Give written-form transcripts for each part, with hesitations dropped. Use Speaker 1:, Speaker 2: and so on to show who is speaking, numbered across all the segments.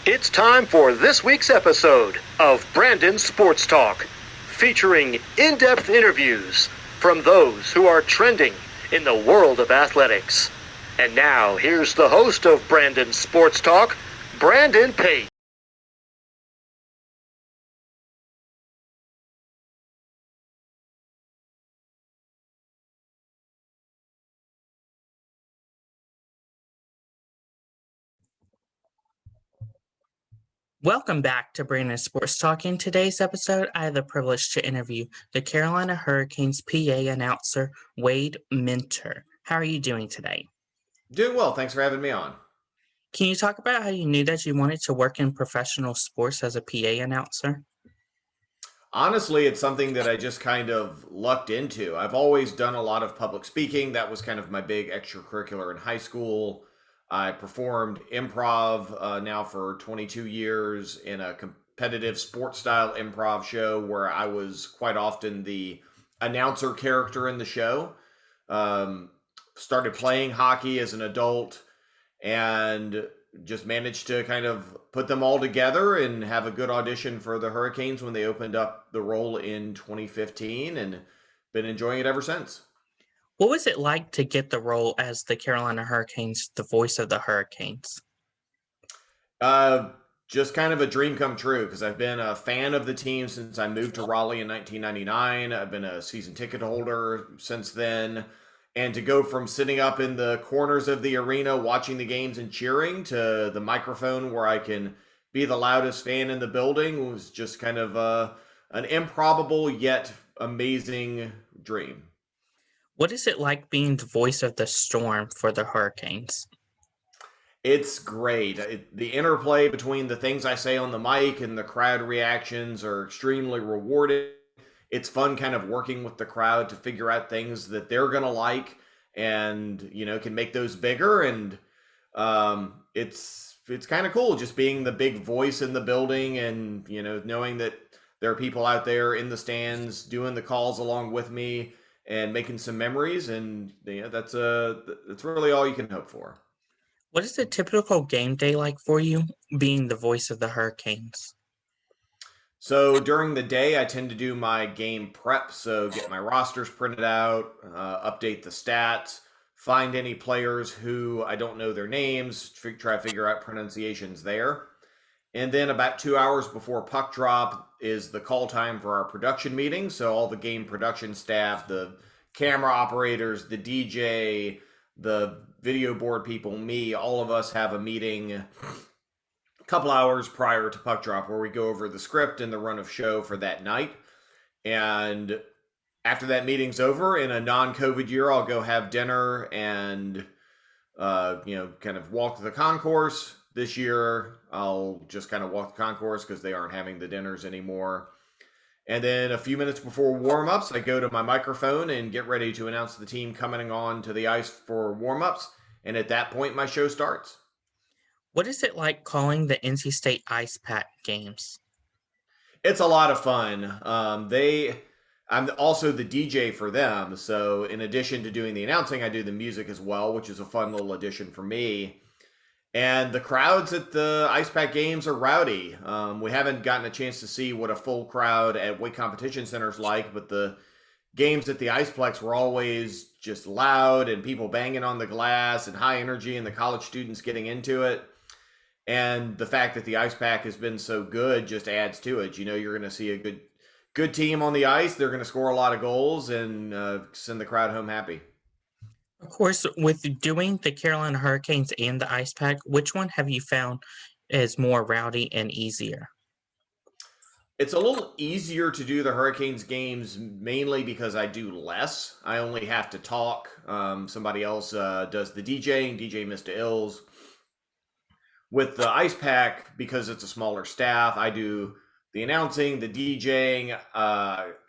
Speaker 1: It's time for this week's episode of Brandon Sports Talk, featuring in-depth interviews from those who are trending in the world of athletics. And now, here's the host of Brandon Sports Talk, Brandon Pate.
Speaker 2: Welcome back to Brandon Sports Talk. In today's episode, I have the privilege to interview the Carolina Hurricanes PA announcer, Wade Minter. How are you doing today?
Speaker 3: Doing well. Thanks for having me on.
Speaker 2: Can you talk about how you knew that you wanted to work in professional sports as a PA announcer?
Speaker 3: Honestly, it's something that I just kind of lucked into. I've always done a lot of public speaking. That was kind of my big extracurricular in high school. I performed improv now for 22 years in a competitive sports style improv show where I was quite often the announcer character in the show. Started playing hockey as an adult and just managed to kind of put them all together and have a good audition for the Hurricanes when they opened up the role in 2015, and been enjoying it ever since.
Speaker 2: What was it like to get the role as the Carolina Hurricanes, the voice of the Hurricanes?
Speaker 3: Uh, just kind of a dream come true because I've been a fan of the team since I moved to Raleigh in 1999. I've been a season ticket holder since then. And to go from sitting up in the corners of the arena watching the games and cheering to the microphone where I can be the loudest fan in the building was just kind of an improbable yet amazing dream.
Speaker 2: What is it like being the voice of the storm for the Hurricanes?
Speaker 3: It's great. The interplay between the things I say on the mic and the crowd reactions are extremely rewarding. It's fun kind of working with the crowd to figure out things that they're going to like and, can make those bigger. And it's kind of cool just being the big voice in the building and, knowing that there are people out there in the stands doing the calls along with me and making some memories. And that's really all you can hope for.
Speaker 2: What is a typical game day like for you, being the voice of the Hurricanes?
Speaker 3: So during the day, I tend to do my game prep. So get my rosters printed out, update the stats, find any players who I don't know their names, try to figure out pronunciations there. And then about 2 hours before puck drop is the call time for our production meeting. So all the game production staff, the camera operators, the DJ, the video board people, me, all of us have a meeting a couple hours prior to puck drop where we go over the script and the run of show for that night. And after that meeting's over, in a non-COVID year, I'll go have dinner and kind of walk the concourse. This year, I'll just kind of walk the concourse because they aren't having the dinners anymore. And then a few minutes before warm-ups, I go to my microphone and get ready to announce the team coming on to the ice for warm-ups. And at that point, my show starts.
Speaker 2: What is it like calling the NC State Ice Pack games?
Speaker 3: It's a lot of fun. I'm also the DJ for them. So in addition to doing the announcing, I do the music as well, which is a fun little addition for me. And the crowds at the Ice Pack games are rowdy. We haven't gotten a chance to see what a full crowd at weight competition centers like, but the games at the Iceplex were always just loud and people banging on the glass and high energy and the college students getting into it. And the fact that the Ice Pack has been so good just adds to it. You're going to see a good team on the ice. They're going to score a lot of goals and send the crowd home happy.
Speaker 2: Of course, with doing the Carolina Hurricanes and the Ice Pack, which one have you found is more rowdy and easier?
Speaker 3: It's a little easier to do the Hurricanes games mainly because I do less. I only have to talk. Somebody else does the DJing, DJ Mr. Ills. With the Ice Pack, because it's a smaller staff, I do the announcing, the DJing,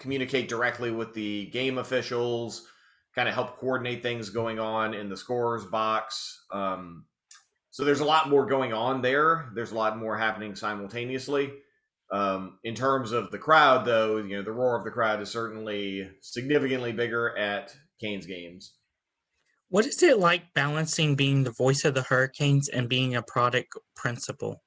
Speaker 3: communicate directly with the game officials, kind of help coordinate things going on in the scorer's box. So there's a lot more going on there. There's a lot more happening simultaneously. In terms of the crowd, though, the roar of the crowd is certainly significantly bigger at Canes games.
Speaker 2: What is it like balancing being the voice of the Hurricanes and being a product principal?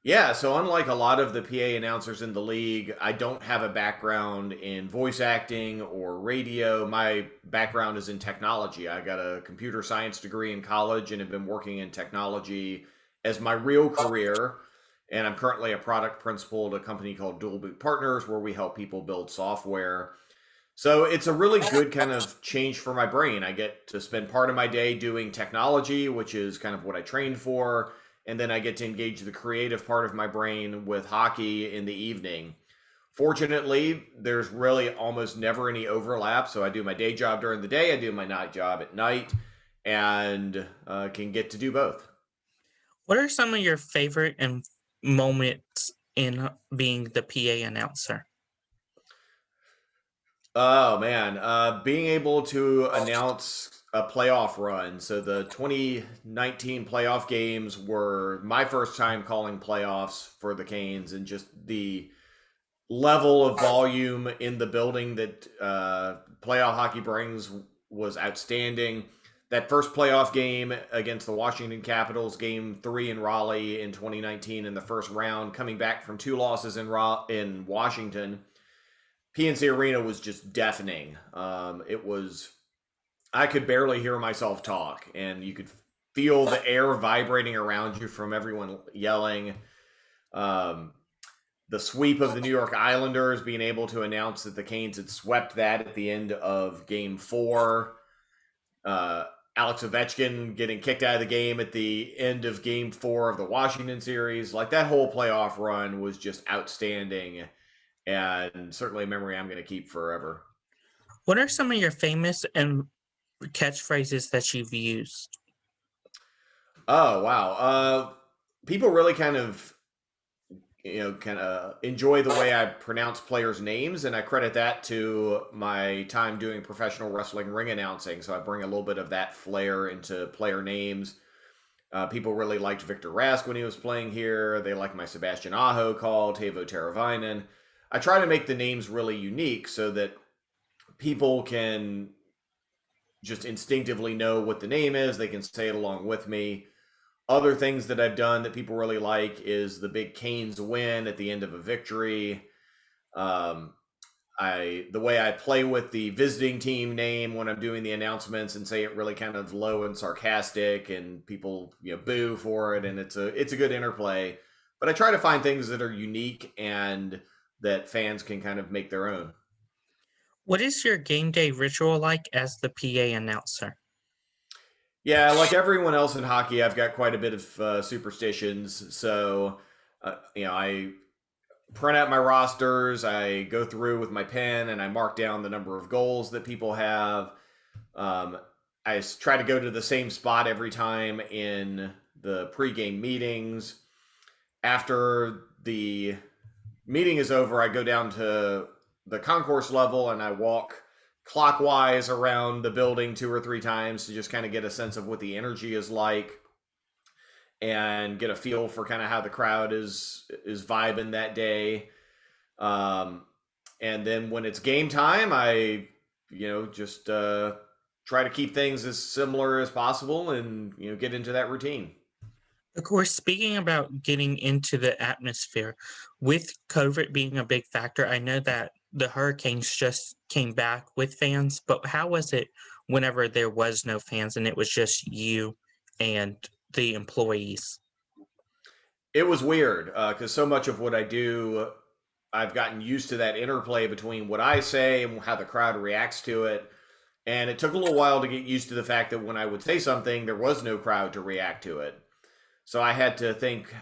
Speaker 3: Yeah, so unlike a lot of the PA announcers in the league, I don't have a background in voice acting or radio. My background is in technology. I got a computer science degree in college and have been working in technology as my real career. And I'm currently a product principal at a company called Dual Boot Partners, where we help people build software. So it's a really good kind of change for my brain. I get to spend part of my day doing technology, which is kind of what I trained for. And then I get to engage the creative part of my brain with hockey in the evening. Fortunately, there's really almost never any overlap. So I do my day job during the day, I do my night job at night, and can get to do both.
Speaker 2: What are some of your favorite moments in being the PA announcer?
Speaker 3: Oh man, being able to announce a playoff run. So the 2019 playoff games were my first time calling playoffs for the Canes, and just the level of volume in the building that playoff hockey brings was outstanding. That first playoff game against the Washington Capitals, Game 3 in Raleigh in 2019 in the first round, coming back from two losses in Washington, PNC Arena was just deafening. It was, I could barely hear myself talk, and you could feel the air vibrating around you from everyone yelling. Um, the sweep of the New York Islanders, being able to announce that the Canes had swept that at the end of Game 4. Uh, Alex Ovechkin getting kicked out of the game at the end of Game 4 of the Washington series. Like, that whole playoff run was just outstanding, and certainly a memory I'm going to keep forever.
Speaker 2: What are some of your famous and catchphrases that you've used?
Speaker 3: Oh wow! People really kind of enjoy the way I pronounce players' names, and I credit that to my time doing professional wrestling ring announcing. So I bring a little bit of that flair into player names. People really liked Victor Rask when he was playing here. They like my Sebastian Aho call, Teuvo Teravainen. I try to make the names really unique so that people can just instinctively know what the name is. They can say it along with me. Other things that I've done that people really like is the big Canes win at the end of a victory. Um, the way I play with the visiting team name when I'm doing the announcements and say it really kind of low and sarcastic, and people boo for it, and it's a good interplay. But I try to find things that are unique and that fans can kind of make their own.
Speaker 2: What is your game day ritual like as the PA announcer?
Speaker 3: Yeah, like everyone else in hockey, I've got quite a bit of superstitions. So, I print out my rosters, I go through with my pen, and I mark down the number of goals that people have. Um, I try to go to the same spot every time in the pregame meetings. After the meeting is over, I go down to the concourse level and I walk clockwise around the building 2 or 3 times to just kind of get a sense of what the energy is like and get a feel for kind of how the crowd is vibing that day. And then when it's game time, I just try to keep things as similar as possible and get into that routine.
Speaker 2: Of course, speaking about getting into the atmosphere, with COVID being a big factor, I know that the Hurricanes just came back with fans, but how was it whenever there was no fans and it was just you and the employees?
Speaker 3: It was weird because so much of what I do, I've gotten used to that interplay between what I say and how the crowd reacts to it. And it took a little while to get used to the fact that when I would say something, there was no crowd to react to it. So I had to think,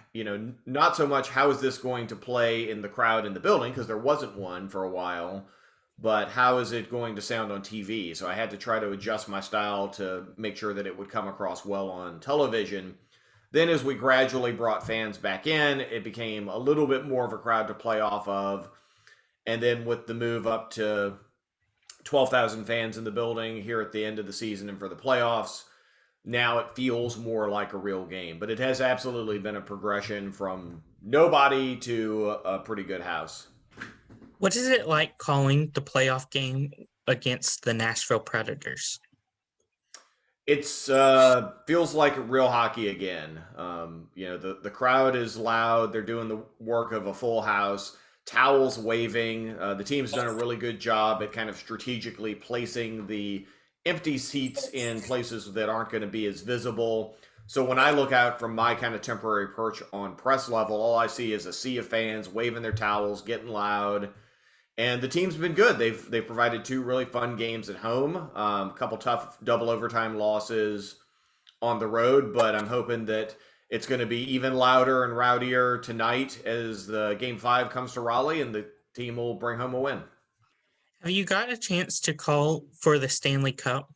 Speaker 3: not so much how is this going to play in the crowd in the building, because there wasn't one for a while, but how is it going to sound on TV? So I had to try to adjust my style to make sure that it would come across well on television. Then, as we gradually brought fans back in, it became a little bit more of a crowd to play off of. And then, with the move up to 12,000 fans in the building here at the end of the season and for the playoffs, now it feels more like a real game. But it has absolutely been a progression from nobody to a pretty good house.
Speaker 2: What is it like calling the playoff game against the Nashville Predators?
Speaker 3: It's feels like real hockey again. The crowd is loud. They're doing the work of a full house. Towels waving. The team's done a really good job at kind of strategically placing the empty seats in places that aren't going to be as visible. So when I look out from my kind of temporary perch on press level, all I see is a sea of fans waving their towels, getting loud, and the team's been good. They've provided two really fun games at home, a couple tough double overtime losses on the road, but I'm hoping that it's going to be even louder and rowdier tonight as the game five comes to Raleigh, and the team will bring home a win.
Speaker 2: Have you got a chance to call for the Stanley Cup?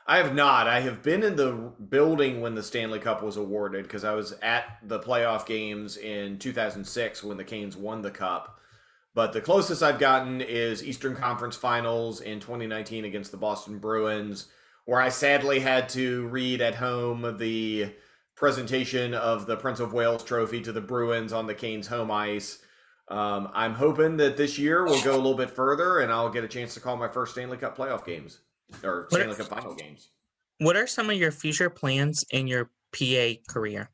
Speaker 3: I have not. I have been in the building when the Stanley Cup was awarded because I was at the playoff games in 2006 when the Canes won the cup. But the closest I've gotten is Eastern Conference Finals in 2019 against the Boston Bruins, where I sadly had to read at home the presentation of the Prince of Wales trophy to the Bruins on the Canes home ice. I'm hoping that this year we'll go a little bit further and I'll get a chance to call my first Stanley Cup playoff games or
Speaker 2: What are,
Speaker 3: Stanley Cup final games.
Speaker 2: what are some of your future plans in your PA career?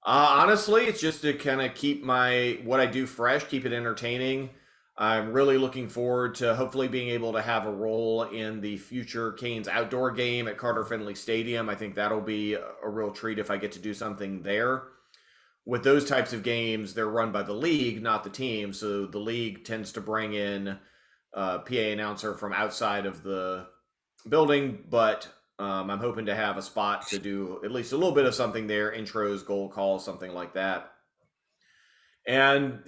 Speaker 3: Honestly, it's just to kind of keep what I do fresh, keep it entertaining. I'm really looking forward to hopefully being able to have a role in the future Canes outdoor game at Carter Finley Stadium. I think that'll be a real treat if I get to do something there. With those types of games, they're run by the league, not the team. So the league tends to bring in a PA announcer from outside of the building, but I'm hoping to have a spot to do at least a little bit of something there, intros, goal calls, something like that. And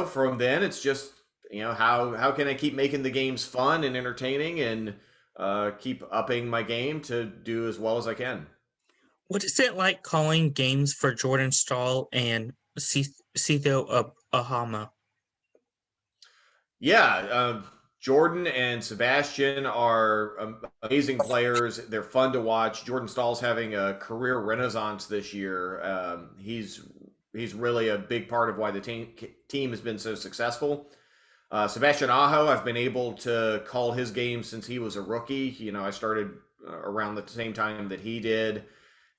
Speaker 3: from then it's just how can I keep making the games fun and entertaining and keep upping my game to do as well as I can.
Speaker 2: What is it like calling games for Jordan Staal and Sito Ahama?
Speaker 3: Yeah, Jordan and Sebastian are amazing players. They're fun to watch. Jordan Stahl's having a career renaissance this year. He's really a big part of why the team has been so successful. Sebastian Aho, I've been able to call his game since he was a rookie. I started around the same time that he did,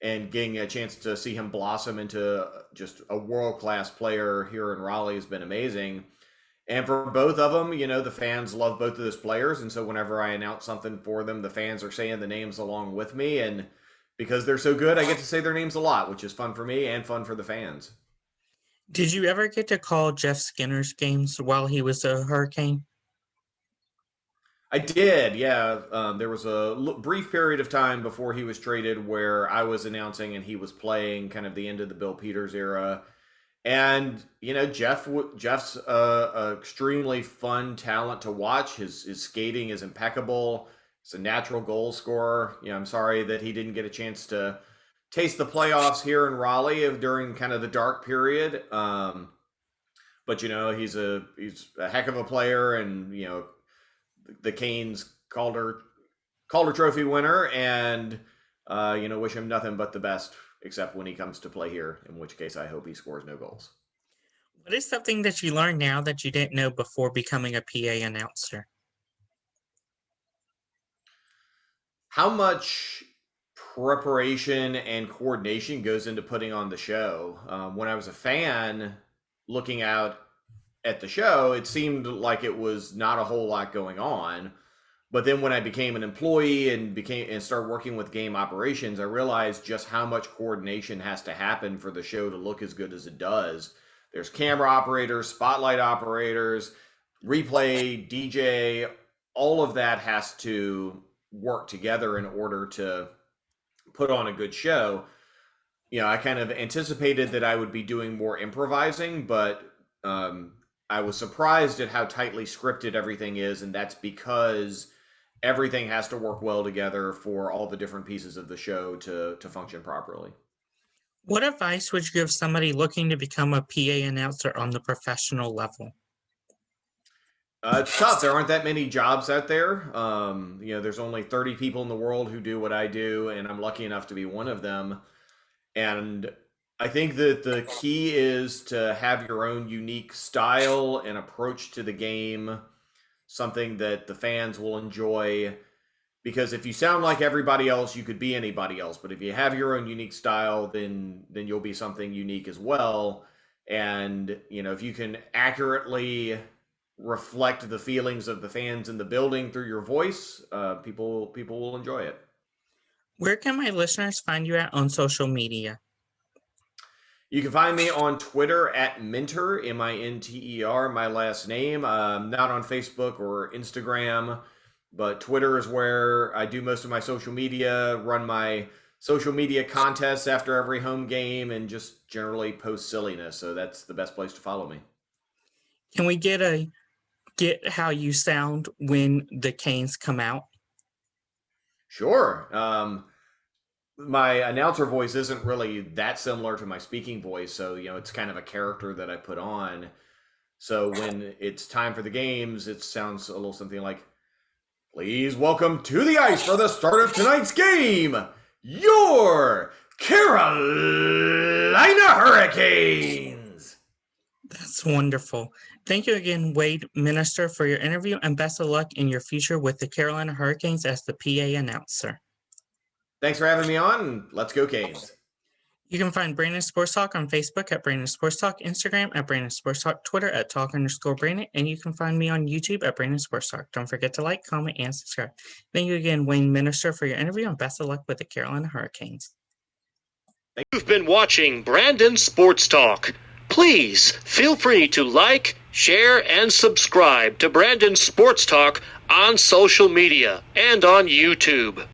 Speaker 3: and getting a chance to see him blossom into just a world class player here in Raleigh has been amazing. And for both of them, the fans love both of those players. And so whenever I announce something for them, the fans are saying the names along with me. And because they're so good, I get to say their names a lot, which is fun for me and fun for the fans.
Speaker 2: Did you ever get to call Jeff Skinner's games while he was a Hurricane?
Speaker 3: I did, yeah. There was a brief period of time before he was traded where I was announcing and he was playing kind of the end of the Bill Peters era. And Jeff's a extremely fun talent to watch. His skating is impeccable. He's a natural goal scorer. I'm sorry that he didn't get a chance to taste the playoffs here in Raleigh during kind of the dark period. But he's a heck of a player, and the Canes Calder Trophy winner, and wish him nothing but the best, except when he comes to play here, in which case I hope he scores no goals.
Speaker 2: What is something that you learn now that you didn't know before becoming a PA announcer?
Speaker 3: How much preparation and coordination goes into putting on the show? When I was a fan looking out at the show, it seemed like it was not a whole lot going on. But then when I became an employee and started working with game operations, I realized just how much coordination has to happen for the show to look as good as it does. There's camera operators, spotlight operators, replay, DJ, all of that has to work together in order to put on a good show. I kind of anticipated that I would be doing more improvising, but I was surprised at how tightly scripted everything is, and that's because everything has to work well together for all the different pieces of the show to function properly.
Speaker 2: What advice would you give somebody looking to become a PA announcer on the professional level?
Speaker 3: It's tough. There aren't that many jobs out there. There's only 30 people in the world who do what I do, and I'm lucky enough to be one of them. And I think that the key is to have your own unique style and approach to the game, something that the fans will enjoy. Because if you sound like everybody else, you could be anybody else. But if you have your own unique style, then you'll be something unique as well. And if you can accurately reflect the feelings of the fans in the building through your voice, people will enjoy it.
Speaker 2: Where can my listeners find you at on social media?
Speaker 3: You can find me on Twitter at Minter, Minter, my last name. Not on Facebook or Instagram, but Twitter is where I do most of my social media, run my social media contests after every home game, and just generally post silliness. So that's the best place to follow me.
Speaker 2: Can we get how you sound when the Canes come out?
Speaker 3: Sure. My announcer voice isn't really that similar to my speaking voice, so it's kind of a character that I put on. So when it's time for the games, it sounds a little something like, "Please welcome to the ice for the start of tonight's game, your Carolina Hurricanes."
Speaker 2: That's wonderful. Thank you again, Wade Minister, for your interview, and best of luck in your future with the Carolina Hurricanes as the PA announcer.
Speaker 3: Thanks for having me on, and let's go Canes.
Speaker 2: You can find Brandon Sports Talk on Facebook at Brandon Sports Talk, Instagram at Brandon Sports Talk, Twitter at Talk_Brandon, and you can find me on YouTube at Brandon Sports Talk. Don't forget to like, comment, and subscribe. Thank you again, Wayne Minister, for your interview, and best of luck with the Carolina Hurricanes.
Speaker 1: You've been watching Brandon Sports Talk. Please feel free to like, share, and subscribe to Brandon Sports Talk on social media and on YouTube.